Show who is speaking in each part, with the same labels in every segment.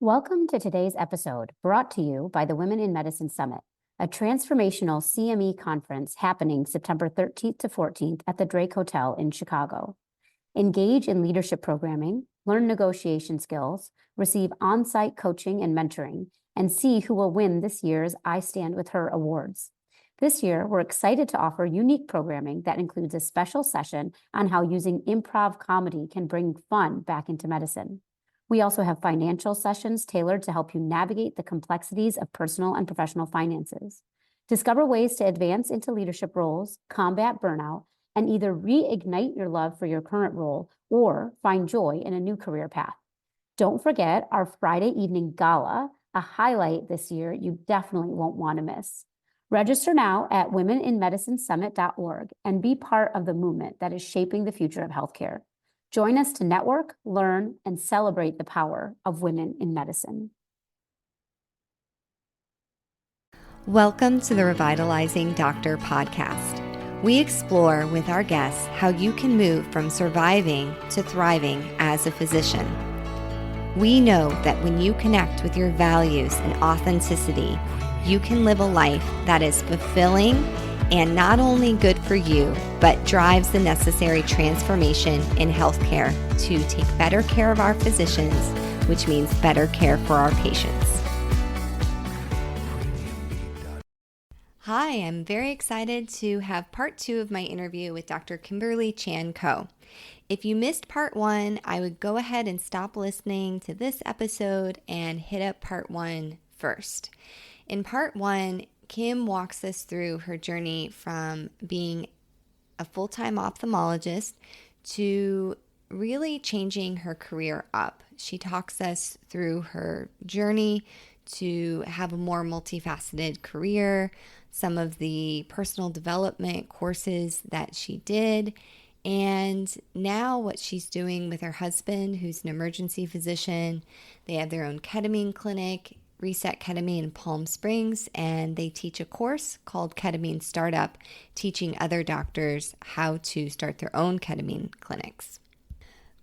Speaker 1: Welcome to today's episode, brought to you by the Women in Medicine Summit, a transformational CME conference happening September 13th to 14th at the Drake Hotel in Chicago. Engage in leadership programming, learn negotiation skills, receive on-site coaching and mentoring, and see who will win this year's I Stand With Her awards. This year, we're excited to offer unique programming that includes a special session on how using improv comedy can bring fun back into medicine. We also have financial sessions tailored to help you navigate the complexities of personal and professional finances. Discover ways to advance into leadership roles, combat burnout, and either reignite your love for your current role or find joy in a new career path. Don't forget our Friday evening gala, a highlight this year you definitely won't want to miss. Register now at womeninmedicinesummit.org and be part of the movement that is shaping the future of healthcare. Join us to network, learn, and celebrate the power of women in medicine.
Speaker 2: Welcome to the Revitalizing Doctor podcast. We explore with our guests how you can move from surviving to thriving as a physician. We know that when you connect with your values and authenticity, you can live a life that is fulfilling and not only good for you, but drives the necessary transformation in healthcare to take better care of our physicians, which means better care for our patients. Hi, I'm very excited to have part 2 of my interview with Dr. Kimberly Chan Ko. If you missed part 1, I would go ahead and stop listening to this episode and hit up part 1 first. In part 1, Kim walks us through her journey from being a full-time ophthalmologist to really changing her career up. She talks us through her journey to have a more multifaceted career, some of the personal development courses that she did, and now what she's doing with her husband, who's an emergency physician. They have their own ketamine clinic, Reset Ketamine in Palm Springs, and they teach a course called Ketamine Startup, teaching other doctors how to start their own ketamine clinics.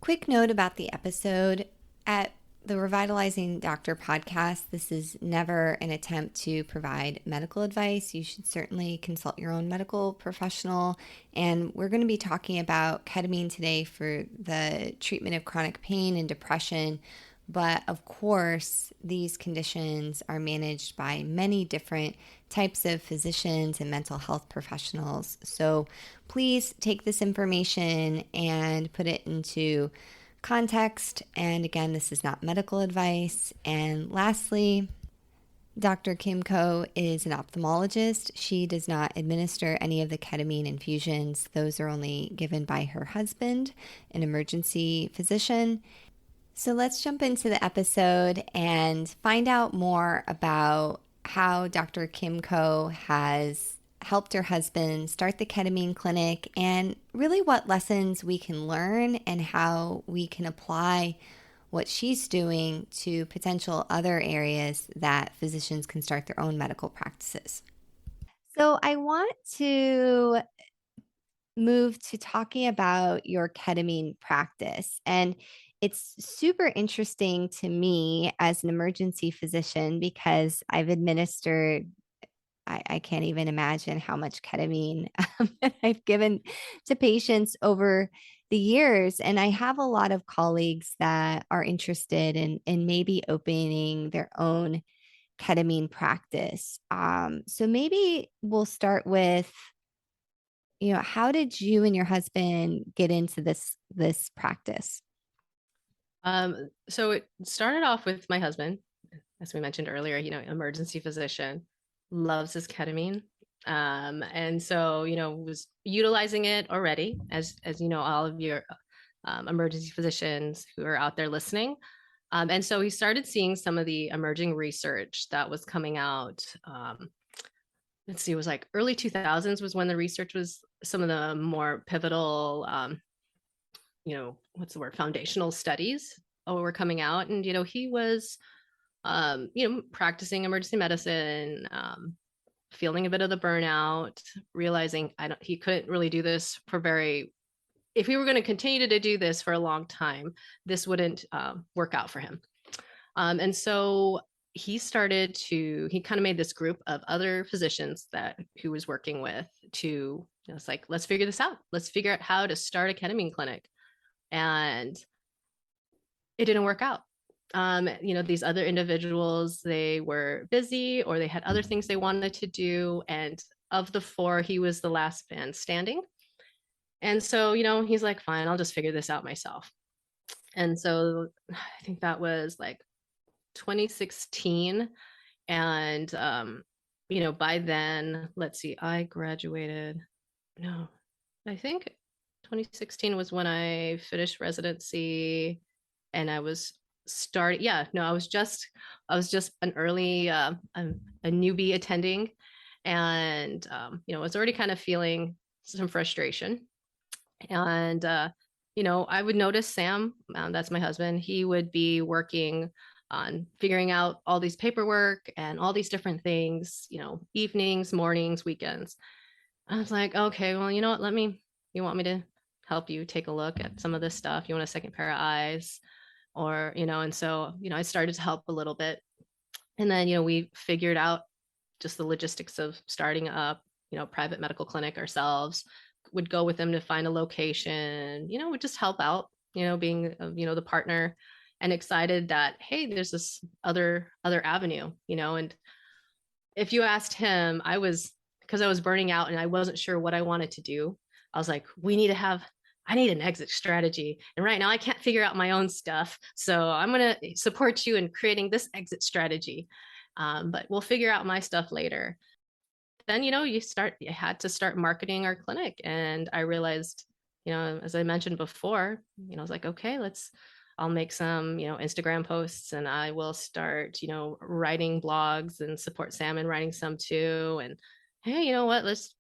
Speaker 2: Quick note about the episode. At the Revitalizing Doctor podcast, this is never an attempt to provide medical advice. You should certainly consult your own medical professional. And we're going to be talking about ketamine today for the treatment of chronic pain and depression. But of course, these conditions are managed by many different types of physicians and mental health professionals. So please take this information and put it into context. And again, this is not medical advice. And lastly, Dr. Kim Ko is an ophthalmologist. She does not administer any of the ketamine infusions. Those are only given by her husband, an emergency physician. So let's jump into the episode and find out more about how Dr. Kim Ko has helped her husband start the ketamine clinic and really what lessons we can learn and how we can apply what she's doing to potential other areas that physicians can start their own medical practices. So I want to move to talking about your ketamine practice. And it's super interesting to me as an emergency physician because I've administered, I can't even imagine how much ketamine I've given to patients over the years. And I have a lot of colleagues that are interested in maybe opening their own ketamine practice. So maybe we'll start with, how did you and your husband get into this practice?
Speaker 3: So it started off with my husband, as we mentioned earlier, emergency physician, loves his ketamine. And so, was utilizing it already as all of your emergency physicians who are out there listening. And so he started seeing some of the emerging research that was coming out. Let's see, it was like early 2000s was when the research was some of the more pivotal, what's the word, foundational studies were coming out. And, he was, practicing emergency medicine, feeling a bit of the burnout, realizing he couldn't really do this if we were going to continue to do this for a long time, this wouldn't work out for him. And so he kind of made this group of other physicians that he was working with to, it's like, let's figure this out. Let's figure out how to start a ketamine clinic. And it didn't work out. These other individuals, they were busy or they had other things they wanted to do. And of the four, he was the last man standing. And so, he's like, fine, I'll just figure this out myself. And so I think that was like 2016. And, by then, let's see, I graduated. No, I think 2016 was when I finished residency and I was starting. Yeah, no, I was just an early, a newbie attending. And, I was already kind of feeling some frustration. And, I would notice Sam, that's my husband, he would be working on figuring out all these paperwork and all these different things, evenings, mornings, weekends. I was like, okay, well, you know what? You want me to help you take a look at some of this stuff? You want a second pair of eyes? Or, and so, I started to help a little bit. And then, we figured out just the logistics of starting up, private medical clinic ourselves, would go with them to find a location, would just help out, being, the partner, and excited that, hey, there's this other avenue, and if you asked him, because I was burning out and I wasn't sure what I wanted to do. I was like, I need an exit strategy. And right now I can't figure out my own stuff. So I'm going to support you in creating this exit strategy. But we'll figure out my stuff later. Then, you had to start marketing our clinic. And I realized, as I mentioned before, I was like, okay, I'll make some, Instagram posts, and I will start, writing blogs and support Sam in writing some too. And hey, you know what? Let's,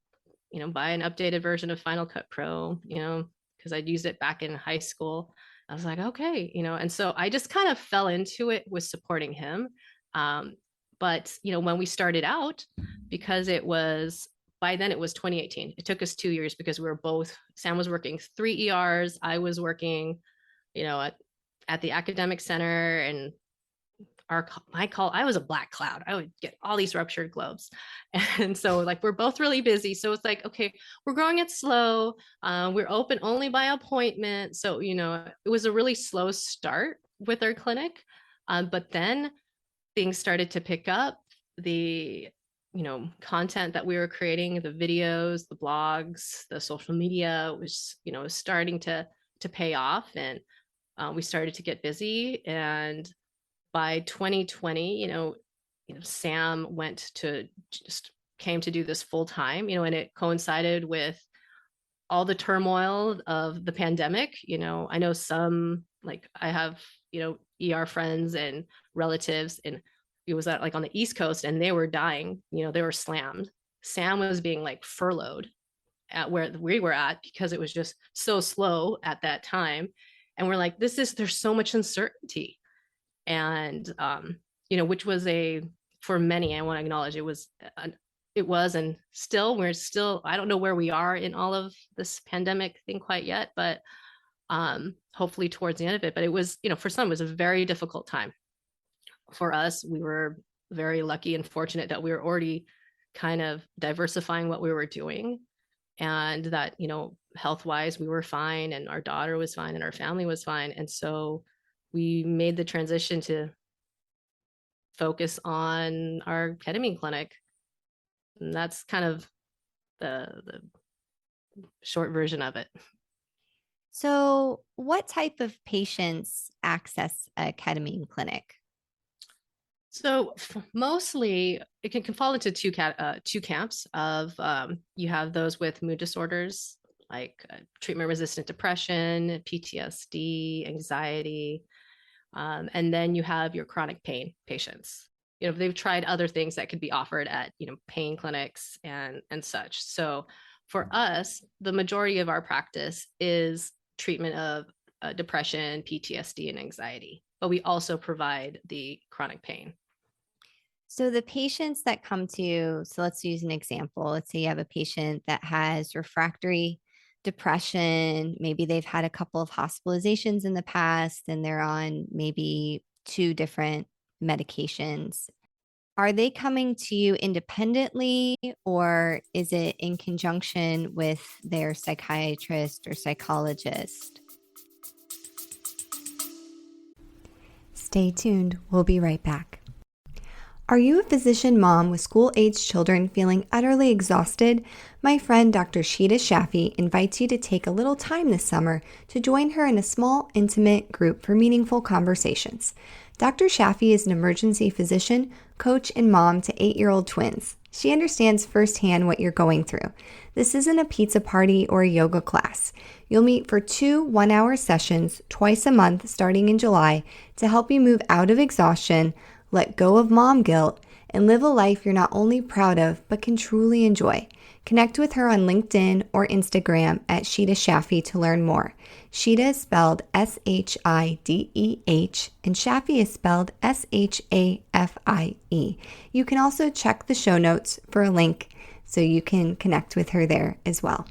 Speaker 3: buy an updated version of Final Cut Pro, because I'd used it back in high school. I was like, okay, and so I just kind of fell into it with supporting him. But, when we started out, because by then it was 2018. It took us 2 years because Sam was working 3 ERs. I was working, at the academic center, and I was a black cloud. I would get all these ruptured globes. And so like, we're both really busy. So it's like, okay, we're growing it slow. We're open only by appointment. So, it was a really slow start with our clinic. But then things started to pick up. The, content that we were creating, the videos, the blogs, the social media was, starting to pay off. And we started to get busy. And by 2020, Sam came to do this full time, and it coincided with all the turmoil of the pandemic. I know I have, ER friends and relatives, and it was on the East Coast, and they were dying, they were slammed. Sam was being like furloughed at where we were at because it was just so slow at that time. And we're like, there's so much uncertainty. And, which was for many, I want to acknowledge and we're still, I don't know where we are in all of this pandemic thing quite yet, but hopefully towards the end of it. But it was, for some, it was a very difficult time. For us, we were very lucky and fortunate that we were already kind of diversifying what we were doing, and that, health wise, we were fine, and our daughter was fine, and our family was fine. And so we made the transition to focus on our ketamine clinic. And that's kind of the short version of it.
Speaker 2: So what type of patients access a ketamine clinic?
Speaker 3: So mostly it can fall into two camps of, you have those with mood disorders, like treatment-resistant depression, PTSD, anxiety. And then you have your chronic pain patients. They've tried other things that could be offered at, pain clinics and such. So for us, the majority of our practice is treatment of depression, PTSD, and anxiety, but we also provide the chronic pain.
Speaker 2: So the patients that come to you, so let's use an example. Let's say you have a patient that has refractory depression. Maybe they've had a couple of hospitalizations in the past and they're on maybe two different medications. Are they coming to you independently, or is it in conjunction with their psychiatrist or psychologist? Stay tuned. We'll be right back. Are you a physician mom with school-aged children feeling utterly exhausted? My friend Dr. Sheeta Shaffi invites you to take a little time this summer to join her in a small, intimate group for meaningful conversations. Dr. Shaffi is an emergency physician, coach, and mom to 8-year-old twins. She understands firsthand what you're going through. This isn't a pizza party or a yoga class. You'll meet for 2 one-hour sessions twice a month starting in July to help you move out of exhaustion, let go of mom guilt, and live a life you're not only proud of, but can truly enjoy. Connect with her on LinkedIn or Instagram at Sheeta Shaffi to learn more. Sheeta is spelled Shideh, and Shaffi is spelled Shafie. You can also check the show notes for a link so you can connect with her there as well.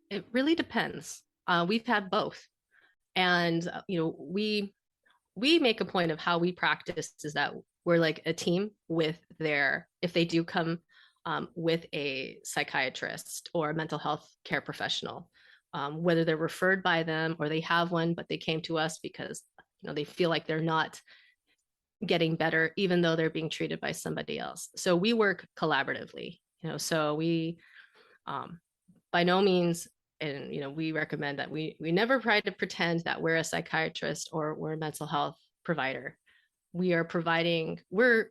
Speaker 3: It really depends. We've had both. And we make a point of how we practice is that we're like a team with if they do come with a psychiatrist or a mental health care professional, whether they're referred by them or they have one, but they came to us because they feel like they're not getting better, even though they're being treated by somebody else. So we work collaboratively, so we by no means, and we recommend that we never try to pretend that we're a psychiatrist or we're a mental health provider. We are providing,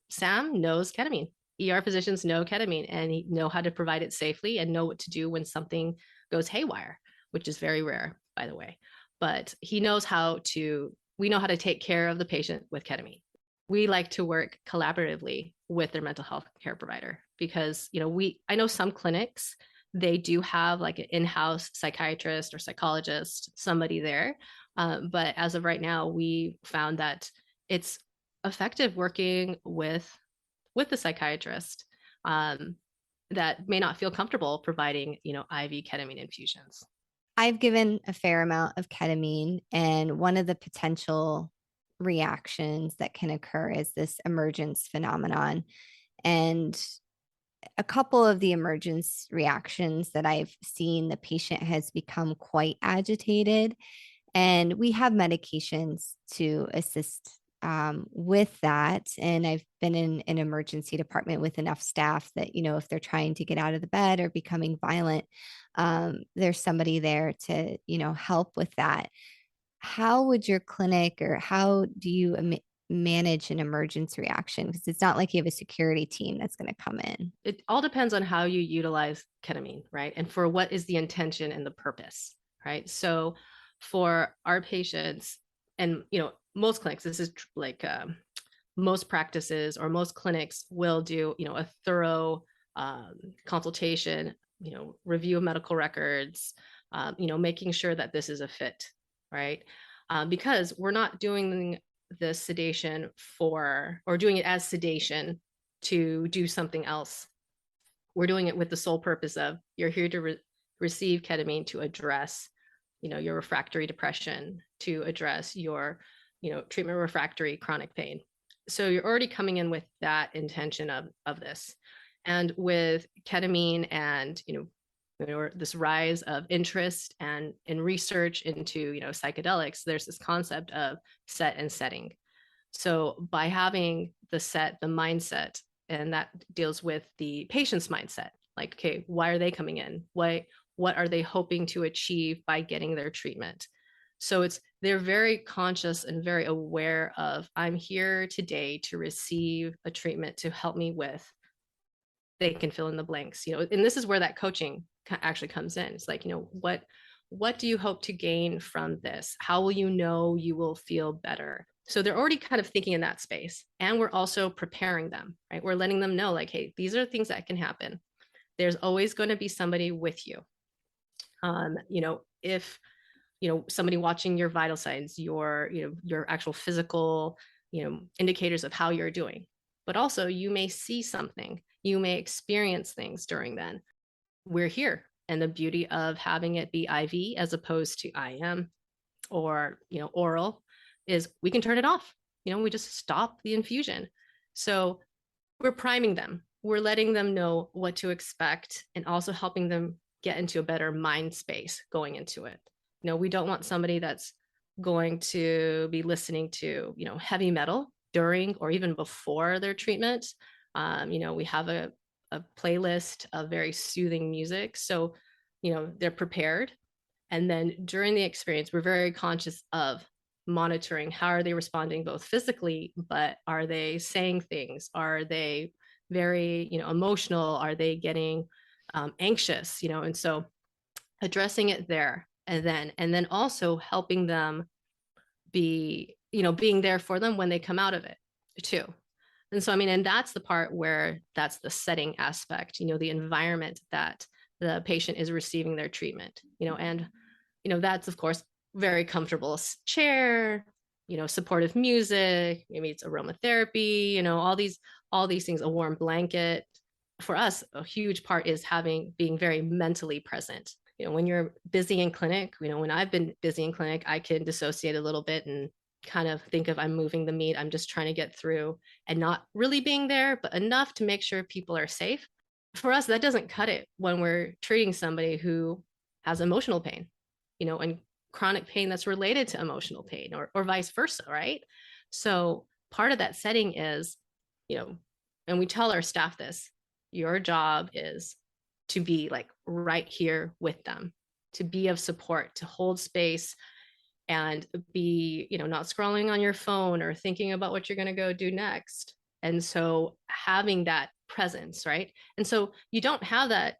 Speaker 3: Sam knows ketamine. ER physicians know ketamine and know how to provide it safely and know what to do when something goes haywire, which is very rare, by the way. But we know how to take care of the patient with ketamine. We like to work collaboratively with their mental health care provider because, I know some clinics, they do have like an in-house psychiatrist or psychologist, somebody there. But as of right now, we found that it's effective working with the psychiatrist that may not feel comfortable providing, IV ketamine infusions.
Speaker 2: I've given a fair amount of ketamine, and one of the potential reactions that can occur is this emergence phenomenon. And a couple of the emergence reactions that I've seen, the patient has become quite agitated, and we have medications to assist with that. And I've been in an emergency department with enough staff that, if they're trying to get out of the bed or becoming violent, there's somebody there to, help with that. How would your clinic, or how do you manage an emergency reaction? Because it's not like you have a security team that's going to come in.
Speaker 3: It all depends on how you utilize ketamine, right? And for what is the intention and the purpose, right? So for our patients, and most clinics, this is like most practices or most clinics will do a thorough consultation, review of medical records, making sure that this is a fit, right? Because we're not doing the sedation or doing it as sedation to do something else. We're doing it with the sole purpose of you're here to receive ketamine to address, your refractory depression, to address your, treatment refractory chronic pain. So you're already coming in with that intention of this. And with ketamine and, this rise of interest and in research into, psychedelics, there's this concept of set and setting. So by having the mindset, and that deals with the patient's mindset, like, okay, why are they coming in? What are they hoping to achieve by getting their treatment? So they're very conscious and very aware of, I'm here today to receive a treatment to help me with, they can fill in the blanks, and this is where that coaching actually comes in. It's like, what do you hope to gain from this? How will you will feel better? So they're already kind of thinking in that space. And we're also preparing them, right? We're letting them know, like, hey, these are things that can happen. There's always going to be somebody with you. If, somebody watching your vital signs, your actual physical, indicators of how you're doing, but also you may see something, you may experience things during then. We're here And the beauty of having it be IV as opposed to IM or, oral is we can turn it off. We just stop the infusion. So we're priming them. We're letting them know what to expect and also helping them get into a better mind space going into it. We don't want somebody that's going to be listening to, heavy metal during or even before their treatment. We have a playlist of very soothing music. So, they're prepared. And then during the experience, we're very conscious of monitoring how are they responding both physically, but are they saying things? Are they very, emotional? Are they getting anxious? And so addressing it there, and then also helping them be, being there for them when they come out of it too. And so, and that's the part where that's the setting aspect, the environment that the patient is receiving their treatment, and, that's of course very comfortable chair, supportive music, maybe it's aromatherapy, all these things, a warm blanket. For us, a huge part is being very mentally present. When you're busy in clinic, when I've been busy in clinic, I can dissociate a little bit and kind of think of I'm moving the meat. I'm just trying to get through and not really being there, but enough to make sure people are safe. For us, that doesn't cut it when we're treating somebody who has emotional pain, and chronic pain that's related to emotional pain or vice versa, right? So part of that setting is, and we tell our staff this, your job is to be like right here with them, to be of support, to hold space and be, not scrolling on your phone or thinking about what you're going to go do next. And so having that presence, right? And so you don't have that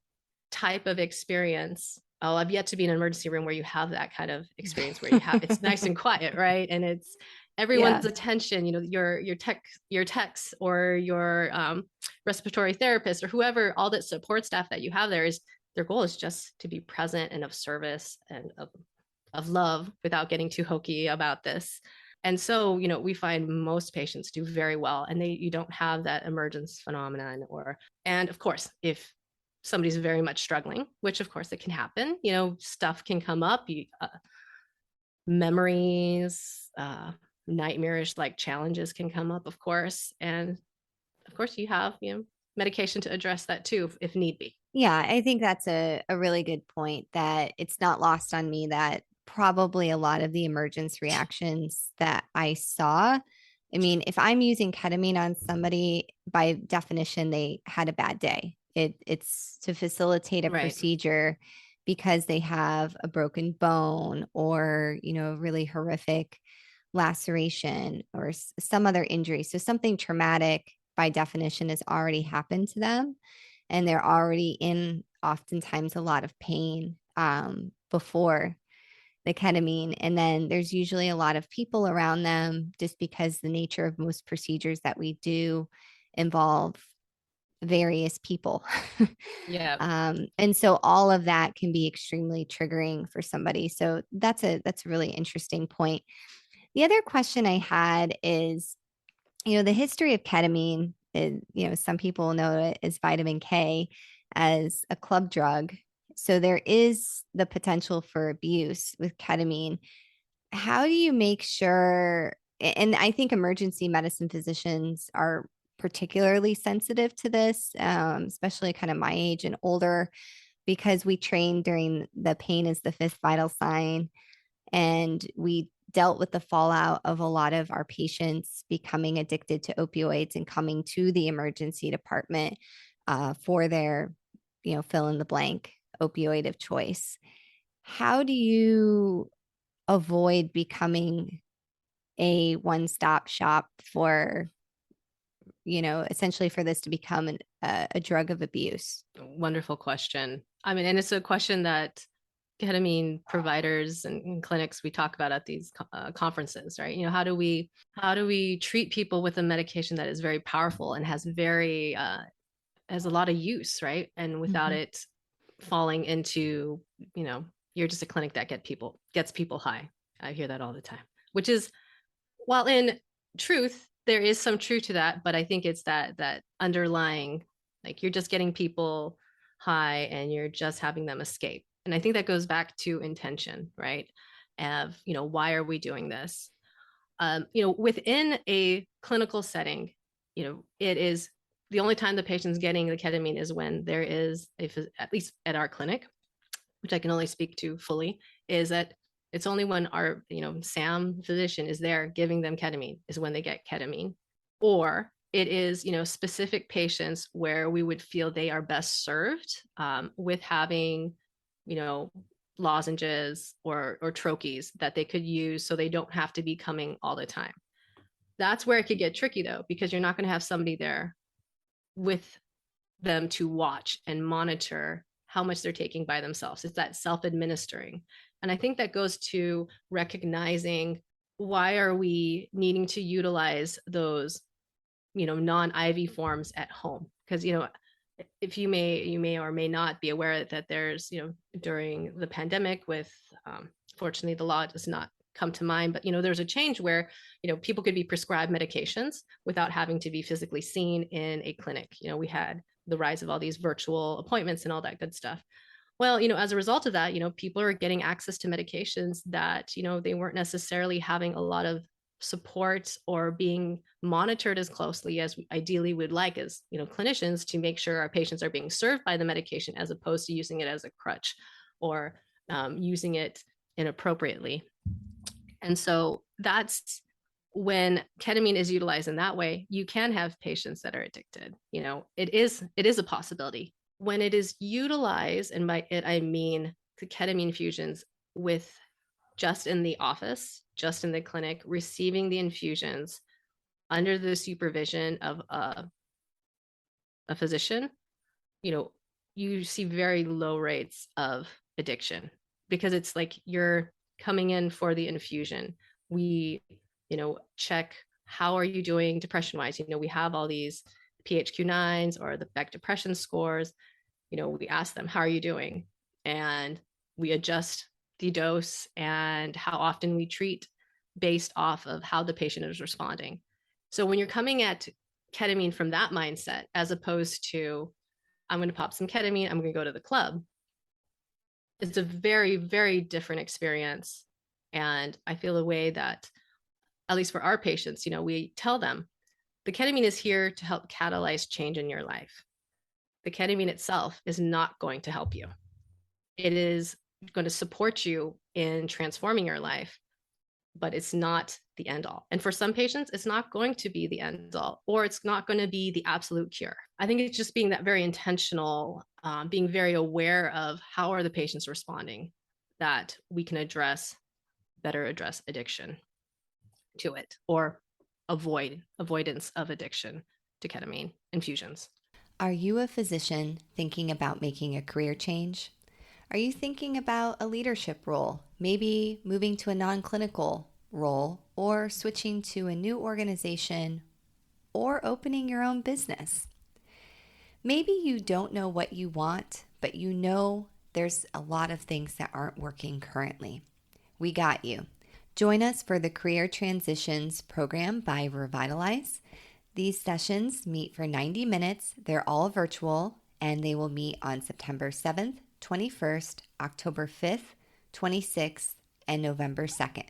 Speaker 3: type of experience. Oh, I've yet to be in an emergency room where you have that kind of experience where you have it's nice and quiet, right? And it's everyone's attention, your techs or your respiratory therapist or whoever, all that support staff that you have there, is their goal is just to be present and of service and of love without getting too hokey about this. And so, we find most patients do very well, and you don't have that emergence phenomenon. And of course, if somebody's very much struggling, which of course it can happen, stuff can come up, memories, nightmarish like challenges can come up, of course. And of course you have, medication to address that too, if need be.
Speaker 2: Yeah, I think that's a really good point, that it's not lost on me that probably a lot of the emergence reactions that I saw, if I'm using ketamine on somebody, by definition, they had a bad day. It's to facilitate a procedure because they have a broken bone or, really horrific laceration or some other injury. So something traumatic by definition has already happened to them, and they're already in oftentimes a lot of pain before the ketamine. And then there's usually a lot of people around them, just because the nature of most procedures that we do involve various people.
Speaker 3: Yeah.
Speaker 2: And so all of that can be extremely triggering for somebody. So that's a really interesting point. The other question I had is, the history of ketamine is, some people know it as vitamin K, as a club drug. So there is the potential for abuse with ketamine. How do you make sure? And I think emergency medicine physicians are particularly sensitive to this, especially kind of my age and older, because we trained during the pain is the fifth vital sign. And we dealt with the fallout of a lot of our patients becoming addicted to opioids and coming to the emergency department for their, fill in the blank opioid of choice. How do you avoid becoming a one-stop shop for, essentially for this to become a drug of abuse?
Speaker 3: Wonderful question. And it's a question that ketamine providers and clinics we talk about at these conferences, right? How do we treat people with a medication that is very powerful and has a lot of use, right? And without it falling into, you're just a clinic that gets people high. I hear that all the time, which is, while in truth there is some truth to that, but I think it's that underlying, like, you're just getting people high and you're just having them escape. And I think that goes back to intention, right? Of, why are we doing this? Within a clinical setting, it is the only time the patient's getting the ketamine is when there is at least at our clinic, which I can only speak to fully, is that it's only when our, Sam physician is there giving them ketamine is when they get ketamine. Or it is, specific patients where we would feel they are best served with having, lozenges or troches that they could use so they don't have to be coming all the time. That's where it could get tricky though, because you're not going to have somebody there with them to watch and monitor how much they're taking by themselves. It's that self-administering. And I think that goes to recognizing, why are we needing to utilize those, non-IV forms at home? Because, if you may or may not be aware that there's, during the pandemic with, fortunately, the law does not come to mind, but, there's a change where, people could be prescribed medications without having to be physically seen in a clinic. We had the rise of all these virtual appointments and all that good stuff. Well, as a result of that, people are getting access to medications that, they weren't necessarily having a lot of support or being monitored as closely as ideally we'd like as, clinicians, to make sure our patients are being served by the medication as opposed to using it as a crutch or using it inappropriately. And so that's when ketamine is utilized in that way, you can have patients that are addicted. It is a possibility. When it is utilized, and by it I mean the ketamine fusions with just in the office, just in the clinic, receiving the infusions under the supervision of a physician, you see very low rates of addiction, because it's like you're coming in for the infusion. We, check, how are you doing depression wise? We have all these PHQ-9s or the Beck depression scores. We ask them, how are you doing? And we adjust the dose and how often we treat based off of how the patient is responding. So when you're coming at ketamine from that mindset, as opposed to, I'm going to pop some ketamine, I'm going to go to the club, it's a very, very different experience. And I feel the way that, at least for our patients, we tell them the ketamine is here to help catalyze change in your life. The ketamine itself is not going to help you. It is going to support you in transforming your life, but it's not the end all. And for some patients, it's not going to be the end all, or it's not going to be the absolute cure. I think it's just being that very intentional, being very aware of how are the patients responding, that we can better address addiction to it, or avoidance of addiction to ketamine infusions.
Speaker 2: Are you a physician thinking about making a career change? Are you thinking about a leadership role, maybe moving to a non-clinical role, or switching to a new organization, or opening your own business? Maybe you don't know what you want, but you know there's a lot of things that aren't working currently. We got you. Join us for the Career Transitions program by Revitalize. These sessions meet for 90 minutes. They're all virtual, and they will meet on September 7th, 21st, October 5th, 26th, and November 2nd.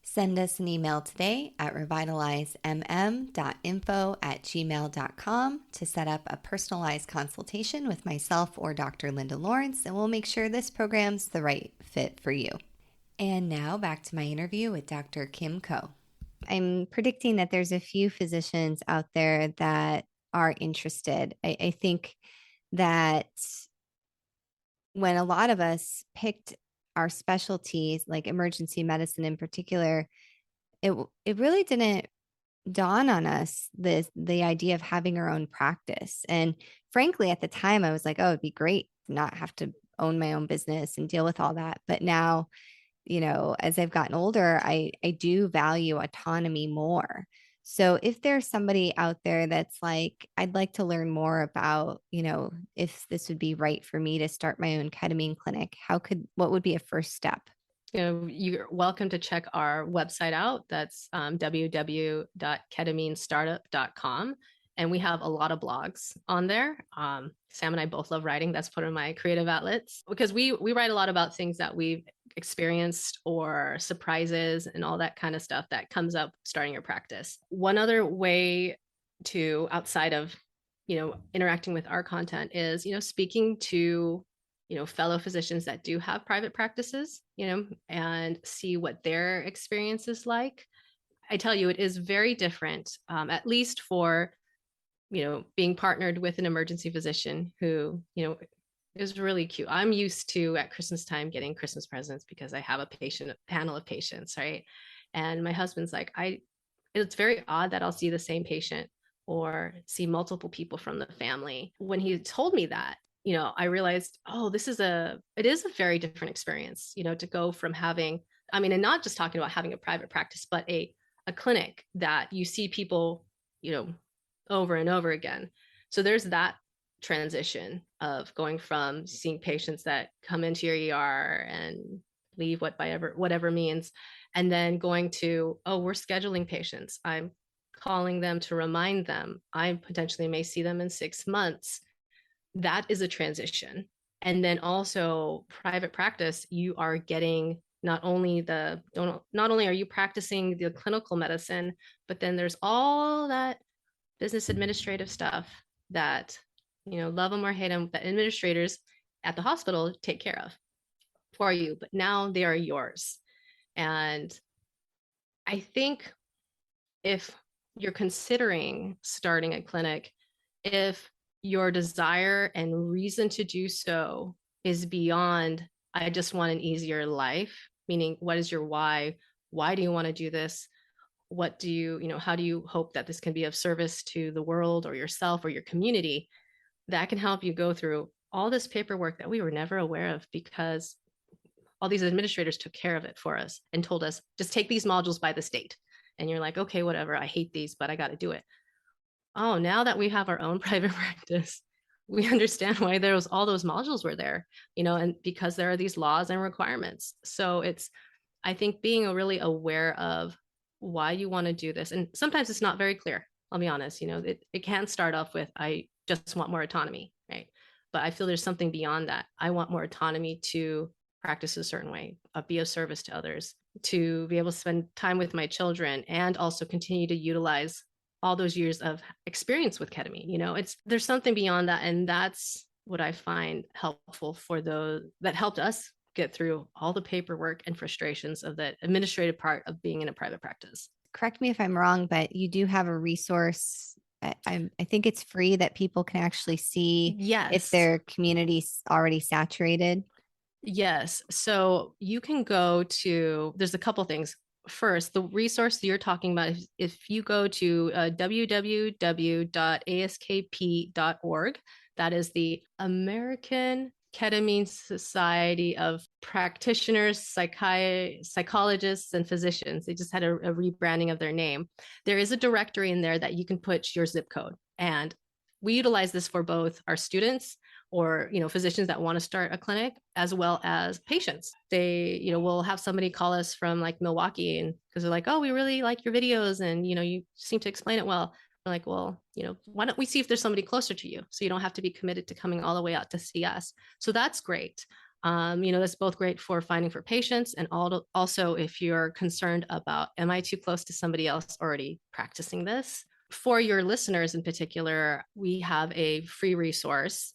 Speaker 2: Send us an email today at revitalizemm.info@gmail.com to set up a personalized consultation with myself or Dr. Linda Lawrence, and we'll make sure this program's the right fit for you. And now back to my interview with Dr. Kim Ko. I'm predicting that there's a few physicians out there that are interested. I think that when a lot of us picked our specialties, like emergency medicine in particular, it really didn't dawn on us the idea of having our own practice. And frankly, at the time, I was like, oh, it'd be great to not have to own my own business and deal with all that. But now, as I've gotten older, I do value autonomy more. So if there's somebody out there that's like, I'd like to learn more about, if this would be right for me to start my own ketamine clinic, what would be a first step?
Speaker 3: You're welcome to check our website out. That's www.ketaminestartup.com. And we have a lot of blogs on there. Sam and I both love writing. That's one of my creative outlets because we write a lot about things that we've experienced or surprises and all that kind of stuff that comes up starting your practice. One other way to, outside of, interacting with our content is, speaking to, fellow physicians that do have private practices, and see what their experience is like. I tell you, it is very different, at least for, being partnered with an emergency physician who, is really cute. I'm used to at Christmas time getting Christmas presents because I have a panel of patients, right? And my husband's like, it's very odd that I'll see the same patient or see multiple people from the family. When he told me that, I realized, oh, it is a very different experience, to go from having, and not just talking about having a private practice, but a clinic that you see people, over and over again. So there's that transition of going from seeing patients that come into your ER and leave whatever means, and then going to, oh, we're scheduling patients. I'm calling them to remind them I potentially may see them in 6 months. That is a transition. And then also private practice, you are getting not only are you practicing the clinical medicine, but then there's all that business administrative stuff that, love them or hate them, that administrators at the hospital take care of for you, but now they are yours. And I think if you're considering starting a clinic, if your desire and reason to do so is beyond, I just want an easier life, meaning what is your why? Why do you want to do this? What do you, how do you hope that this can be of service to the world or yourself or your community? That can help you go through all this paperwork that we were never aware of because all these administrators took care of it for us and told us, just take these modules by the state. And you're like, okay, whatever, I hate these, but I got to do it. Oh, now that we have our own private practice, we understand why all those modules were there, and because there are these laws and requirements. So I think being really aware of why you want to do this. And sometimes it's not very clear. I'll be honest, it can start off with, I just want more autonomy, right? But I feel there's something beyond that. I want more autonomy to practice a certain way, be of service to others, to be able to spend time with my children and also continue to utilize all those years of experience with ketamine. There's something beyond that. And that's what I find helpful for those that helped us get through all the paperwork and frustrations of the administrative part of being in a private practice.
Speaker 2: Correct me if I'm wrong, but you do have a resource. I think it's free that people can actually see if their community's already saturated.
Speaker 3: Yes. So you can go to, there's a couple things. First, the resource that you're talking about, if you go to www.askp.org, that is the American Ketamine Society of Practitioners, Psychologists, and Physicians. They just had a rebranding of their name. There is a directory in there that you can put your zip code. And we utilize this for both our students or, physicians that want to start a clinic, as well as patients. They, will have somebody call us from like Milwaukee, and because they're like, oh, we really like your videos and, you seem to explain it well. We're like, well, why don't we see if there's somebody closer to you so you don't have to be committed to coming all the way out to see us. So that's great. That's both great for finding for patients and also if you're concerned about, am I too close to somebody else already practicing this? For your listeners in particular, we have a free resource.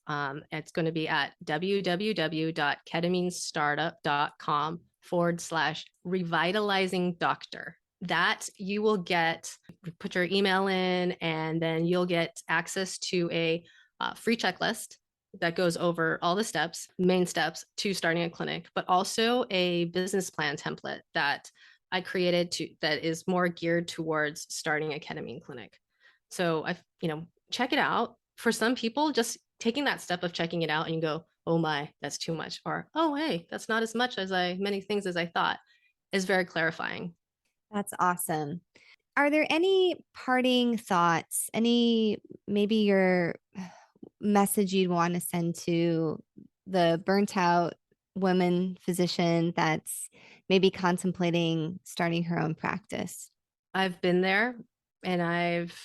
Speaker 3: It's going to be at www.ketaminestartup.com/revitalizing doctor. That you will put your email in, and then you'll get access to a free checklist that goes over all the main steps to starting a clinic, but also a business plan template that I created that is more geared towards starting a ketamine clinic. So check it out. For some people, just taking that step of checking it out and you go, oh my, that's too much. Or, oh, hey, that's not as much as many things as I thought, is very clarifying.
Speaker 2: That's awesome. Are there any parting thoughts, maybe your message you'd want to send to the burnt out woman physician that's maybe contemplating starting her own practice?
Speaker 3: I've been there, and I've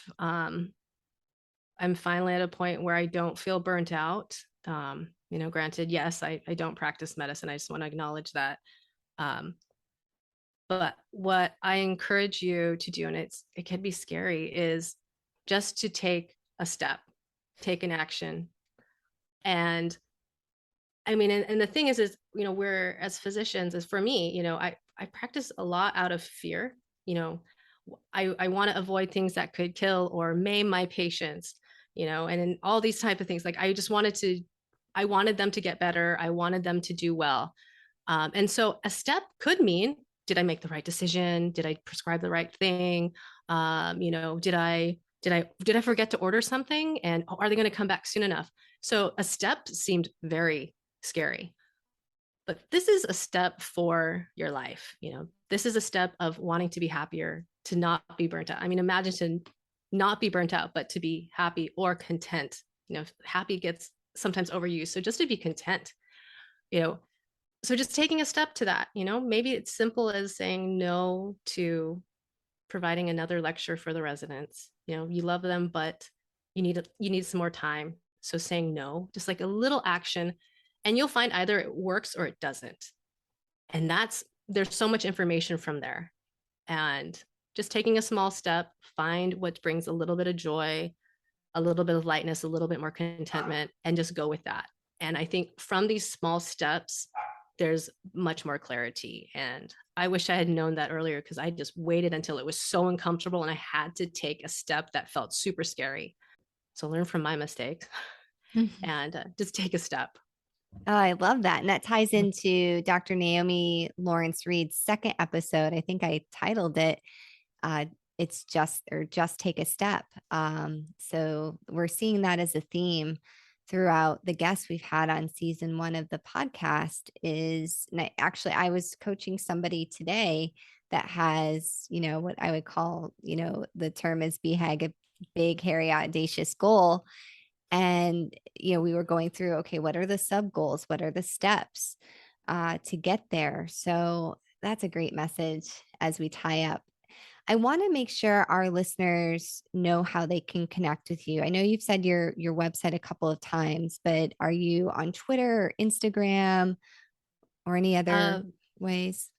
Speaker 3: I'm finally at a point where I don't feel burnt out. Granted, yes, I don't practice medicine. I just want to acknowledge that. Um, but what I encourage you to do, and it can be scary, is just to take a step, take an action. And I mean, and the thing is, we're as physicians, as for me, I practice a lot out of fear. I want to avoid things that could kill or maim my patients, and in all these type of things, like I wanted them to get better. I wanted them to do well. And so a step could mean, did I make the right decision? Did I prescribe the right thing? Did I forget to order something? And are they going to come back soon enough? So a step seemed very scary. But this is a step for your life. This is a step of wanting to be happier, to not be burnt out. I mean, imagine to not be burnt out, but to be happy or content. Happy gets sometimes overused. So just to be content, you know, so just taking a step to that, maybe it's simple as saying no to providing another lecture for the residents. You love them, but you need some more time. So saying no, just like a little action, and you'll find either it works or it doesn't. And there's so much information from there. And just taking a small step, find what brings a little bit of joy, a little bit of lightness, a little bit more contentment, and just go with that. And I think from these small steps, there's much more clarity. And I wish I had known that earlier, because I just waited until it was so uncomfortable and I had to take a step that felt super scary. So learn from my mistakes and just take a step.
Speaker 2: Oh, I love that. And that ties into Dr. Naomi Lawrence Reed's second episode. I think I titled it, uh, It's Just Take a Step. So we're seeing that as a theme throughout the guests we've had on season 1 of the podcast I was coaching somebody today that has, what I would call, the term is BHAG, a big, hairy, audacious goal. And, we were going through, okay, what are the sub goals? What are the steps to get there? So that's a great message as we tie up. I want to make sure our listeners know how they can connect with you. I know you've said your website a couple of times, but are you on Twitter or Instagram or any other ways?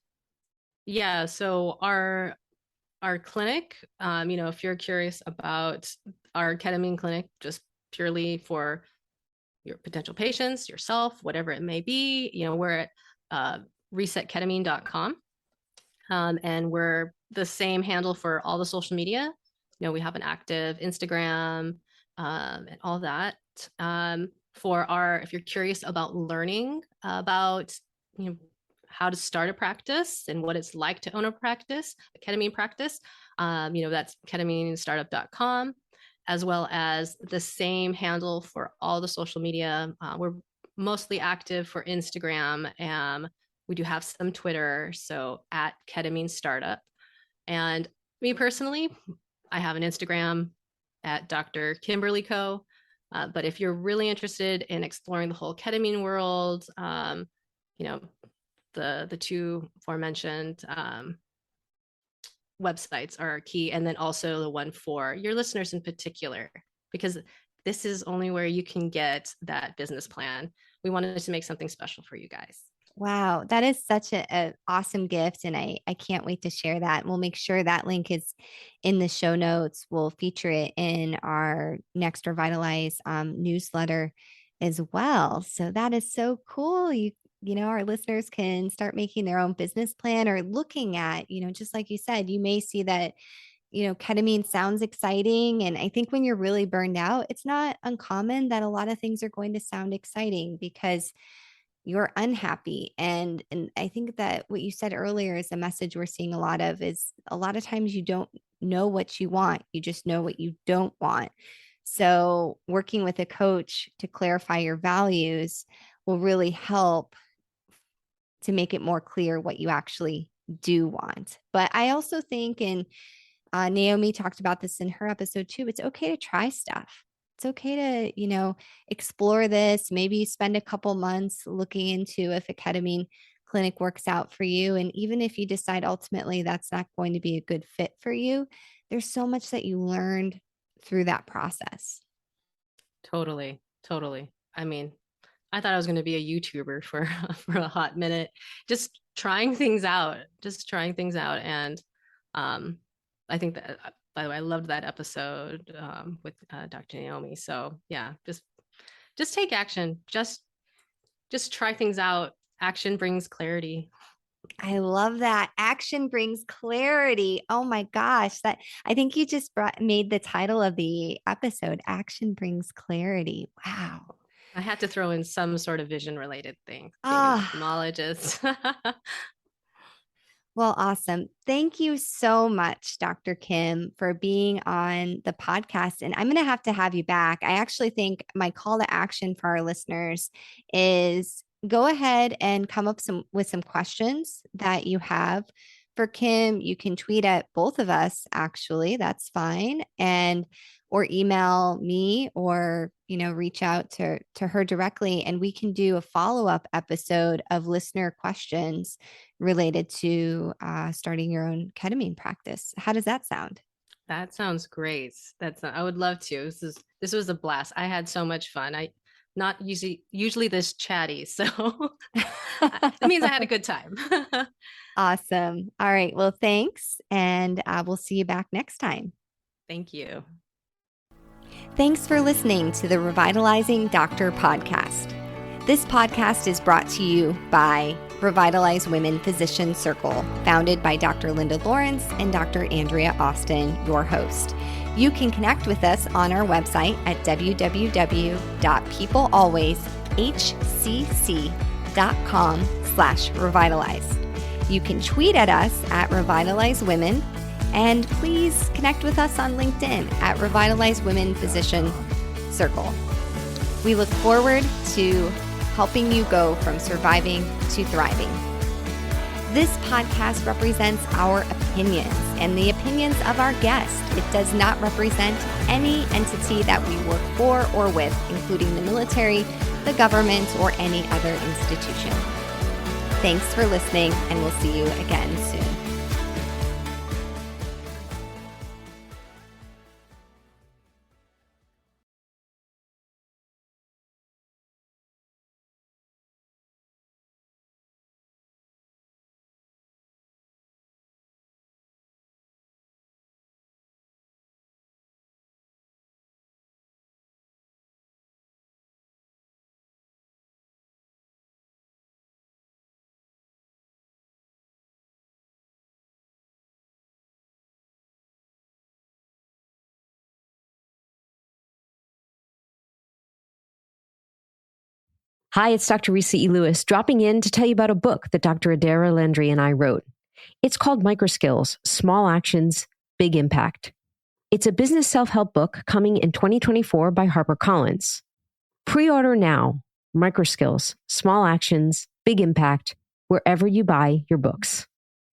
Speaker 3: Yeah. So our clinic, if you're curious about our ketamine clinic, just purely for your potential patients, yourself, whatever it may be, we're at resetketamine.com. And we're the same handle for all the social media. We have an active Instagram and all that. If you're curious about learning about, how to start a practice and what it's like to own a practice, a ketamine practice, that's ketaminestartup.com, as well as the same handle for all the social media. We're mostly active for Instagram, and we do have some Twitter, so at Ketamine Startup. And me personally, I have an Instagram at Dr. Kimberly Co. But if you're really interested in exploring the whole ketamine world, the two aforementioned websites are key, and then also the one for your listeners in particular, because this is only where you can get that business plan. We wanted to make something special for you guys.
Speaker 2: Wow, that is such an awesome gift. And I can't wait to share that. We'll make sure that link is in the show notes. We'll feature it in our next Revitalize newsletter as well. So that is so cool. Our listeners can start making their own business plan or looking at, just like you said, you may see that, ketamine sounds exciting. And I think when you're really burned out, it's not uncommon that a lot of things are going to sound exciting because you're unhappy. And I think that what you said earlier is a message we're seeing a lot of times you don't know what you want. You just know what you don't want. So working with a coach to clarify your values will really help to make it more clear what you actually do want. But I also think, and Naomi talked about this in her episode too, it's okay to try stuff. It's okay to, explore this. Maybe spend a couple months looking into if a ketamine clinic works out for you. And even if you decide ultimately that's not going to be a good fit for you, there's so much that you learned through that process.
Speaker 3: Totally. Totally. I mean, I thought I was going to be a YouTuber for for a hot minute, just trying things out, and um, I think that. By the way, I loved that episode with Dr. Naomi. So yeah, just take action. Just try things out. Action brings clarity.
Speaker 2: I love that. Action brings clarity. Oh my gosh, that I think you just made the title of the episode. Action brings clarity. Wow.
Speaker 3: I had to throw in some sort of vision related thing, being an
Speaker 2: Ah,
Speaker 3: ophthalmologist.
Speaker 2: well, awesome. Thank you so much, Dr. Kim, for being on the podcast. And I'm going to have you back. I actually think my call to action for our listeners is go ahead and come up with some questions that you have for Kim. You can tweet at both of us, actually. That's fine. And or email me or reach out to her directly, and we can do a follow-up episode of listener questions related to starting your own ketamine practice. How does that sound?
Speaker 3: That sounds great. I would love to. This was a blast. I had so much fun. I not usually this chatty, so it means I had a good time.
Speaker 2: Awesome. All right. Well, thanks. And we'll see you back next time.
Speaker 3: Thank you.
Speaker 2: Thanks for listening to the Revitalizing Doctor podcast. This podcast is brought to you by Revitalize Women Physician Circle, founded by Dr. Linda Lawrence and Dr. Andrea Austin, your host. You can connect with us on our website at www.peoplealwayshcc.com/revitalize. You can tweet at us at Revitalize Women, and please connect with us on LinkedIn at Revitalize Women Physician Circle. We look forward to helping you go from surviving to thriving. This podcast represents our opinions and the opinions of our guests. It does not represent any entity that we work for or with, including the military, the government, or any other institution. Thanks for listening, and we'll see you again soon.
Speaker 4: Hi, it's Dr. Risa E. Lewis, dropping in to tell you about a book that Dr. Adara Landry and I wrote. It's called Microskills, Small Actions, Big Impact. It's a business self-help book coming in 2024 by HarperCollins. Pre-order now. Microskills, Small Actions, Big Impact, wherever you buy your books.